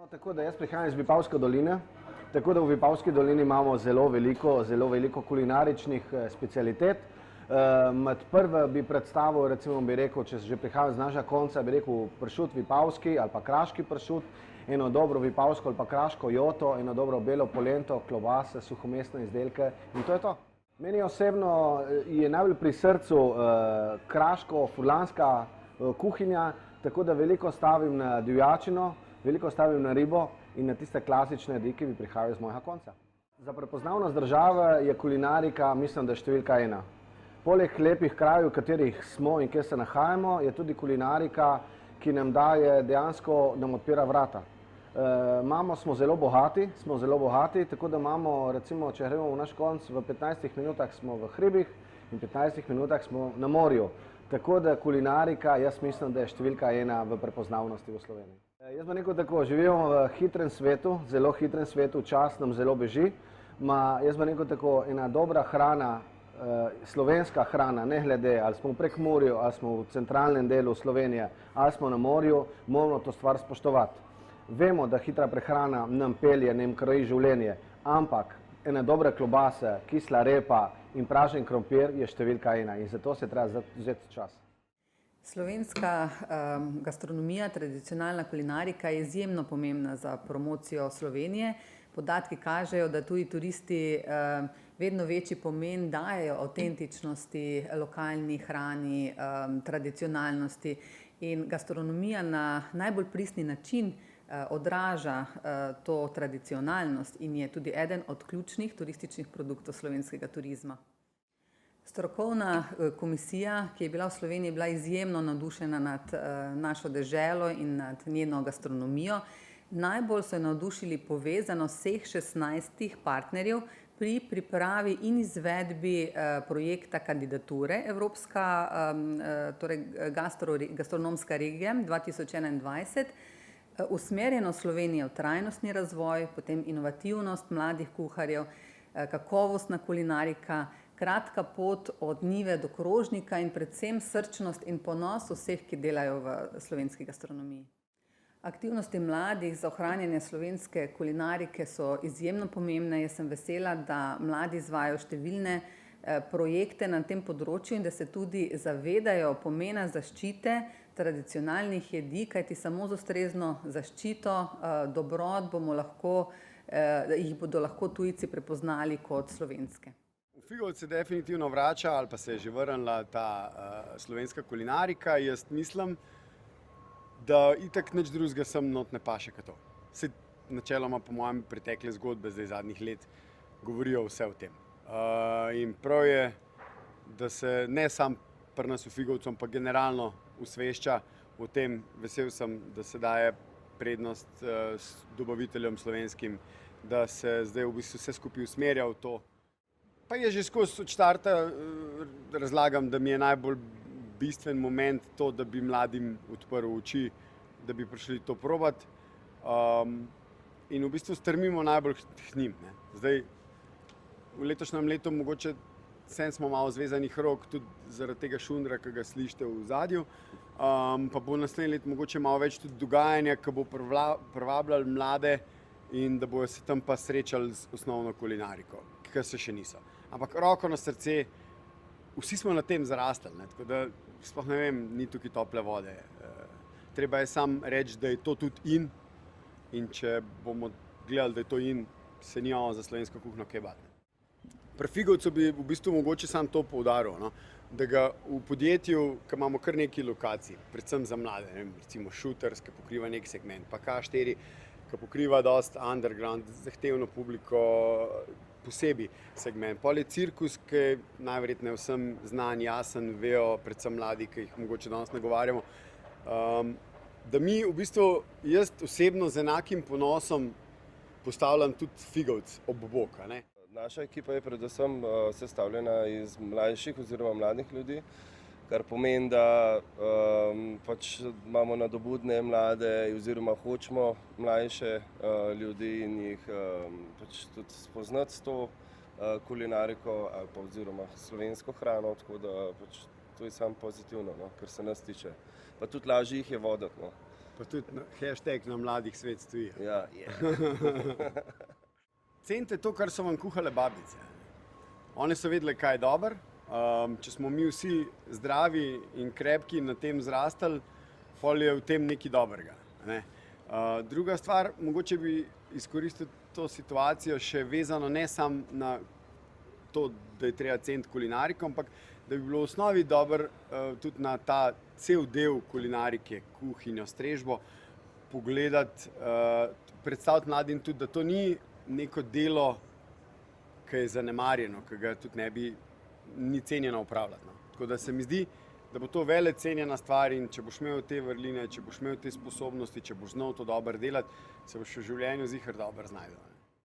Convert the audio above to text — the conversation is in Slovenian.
Tako da jaz prihajam iz Vipavske doline, tako da v Vipavski dolini imamo zelo veliko kulinaričnih specialitet. Med prve bi predstavil, recimo bi rekel, če že prihajam z našega konca, bi rekel pršut vipavski ali pa kraški pršut, eno dobro vipavsko ali pa kraško joto, eno dobro belo polento, klobase, suhomesne izdelke in to je to. Meni osebno je najbolj pri srcu kraško-furlanska kuhinja, tako da veliko stavim na divjačino, veliko stavim na ribo in na tiste klasične jedi, ki bi prihajali z mojega konca. Za prepoznavnost države je kulinarika, mislim, da je številka 1. Poleg lepih krajev, v katerih smo in kjer se nahajamo, je tudi kulinarika, ki nam daje dejansko, nam odpira vrata. Smo zelo bogati, tako da imamo, recimo, če gremo v naš konc, v 15 minutah smo v hribih in 15 minutah smo na morju. Tako da kulinarika, jaz mislim, da je številka 1 v prepoznavnosti v Sloveniji. Jaz bom rekel tako, živimo v hitrem svetu, zelo hitrem svetu, čas nam zelo beži. Jaz bom rekel tako, ena dobra hrana, slovenska hrana, ne glede, ali smo v Prekmurju, ali smo v centralnem delu Slovenije, ali smo na morju, moramo to stvar spoštovati. Vemo, da hitra prehrana nam pelje, nam kroji življenje, ampak ena dobra klobase, kisla repa in pražen krompir je številka 1 in zato se treba vzeti čas. Slovenska gastronomija, tradicionalna kulinarika je izjemno pomembna za promocijo Slovenije. Podatki kažejo, da tudi turisti vedno večji pomen dajejo avtentičnosti, lokalni hrani, tradicionalnosti in gastronomija na najbolj pristni način odraža to tradicionalnost in je tudi eden od ključnih turističnih produktov slovenskega turizma. Strokovna komisija, ki je bila v Sloveniji, bila izjemno navdušena nad našo deželo in nad njeno gastronomijo. Najbolj so jo navdušili povezanost vseh 16 partnerjev pri pripravi in izvedbi projekta kandidature Evropska, torej gastronomska regija 2021, usmerjeno Slovenije v trajnostni razvoj, potem inovativnost mladih kuharjev, kakovostna kulinarika, kratka pot od njive do krožnika in predvsem srčnost in ponos vseh, ki delajo v slovenski gastronomiji. Aktivnosti mladih za ohranjanje slovenske kulinarike so izjemno pomembne. Jaz sem vesela, da mladi izvajajo številne projekte na tem področju in da se tudi zavedajo pomena zaščite tradicionalnih jedi, kajti samo z ustrezno zaščito, dobrot jih bodo lahko tujci prepoznali kot slovenske. V Figovec se definitivno vrača ali pa se je že vrnila ta slovenska kulinarika. Jaz mislim, da itak nič drugega sem not ne paše kot to. Saj načeloma po mojem pretekle zgodbe zdaj zadnjih let govorijo vse o tem. In prav je, da se ne sam pri nas v Figovcu, ampak generalno osvešča o tem. Vesel sem, da se daje prednost dobaviteljem slovenskim, da se zdaj v bistvu vse skupaj usmerja v to. Pa je že skozi od štarta razlagam, da mi je najbolj bistven moment to, da bi mladim odprl oči, da bi prišli to probati. In v bistvu strmimo najbolj k njim. Zdaj, v letošnjem letu mogoče smo malo zvezanih rok, tudi zaradi tega šundra, ki ga slišite v ozadju. Pa bo naslednje leto mogoče malo več tudi dogajanja, ki bo privabljalo mlade in da bojo se tam pa srečali z osnovno kulinariko, ki se še niso. Ampak roko na srce, vsi smo na tem zrastali, tako da sploh ne vem, ni tukaj tople vode. Treba je sam reči, da je to tudi in če bomo gledali, da je to se nimamo za slovensko kuhno kaj bati. Pri Figovcu bi v bistvu mogoče sam to poudaril, da ga v podjetju, ki imamo kar nekaj lokacij, predvsem za mlade, recimo Shooters, ki pokriva nek segment, pa K4, ki pokriva dosti underground, zahtevno publiko, posebej segment. Pol je Cirkus, ki je najverjetneje vsem znan, jasen, vejo, predvsem mladi, ki jih mogoče danes nagovarjamo. Da mi v bistvu, jaz osebno z enakim ponosom postavljam tudi Figovec ob bok. Naša ekipa je predvsem sestavljena iz mlajših oziroma mladih ljudi, kar pomeni, da pač imamo nadobudne mlade oziroma hočemo mlajše ljudi in jih pač tudi spoznati s to kulinariko ali pa oziroma slovensko hrano, tako da pač to je samo pozitivno, kar se nas tiče. Pa tudi lažje jih je voditi. Pa tudi hashtag na mladih svet stoji. Ja, je. Cenite to, kar so vam kuhale babice. One so vedele, kaj je dobro. Če smo mi vsi zdravi in krepki na tem zrastali, pol je v tem nekaj dobrega. Ne? Druga stvar, mogoče bi izkoristil to situacijo še vezano ne samo na to, da je treba ceniti kulinariko, ampak da bi bilo v osnovi dobro tudi na ta cel del kulinarike, kuhinjo, strežbo pogledati, predstaviti mladim tudi, da to ni neko delo, ki je zanemarjeno, ki ga tudi ne bi ni cenjeno upravljati. No. Tako da se mi zdi, da bo to vele cenjena stvar in če boš imel te vrline, če boš imel te sposobnosti, če boš znal to dobro delati, se boš v življenju ziher dobro znajdel.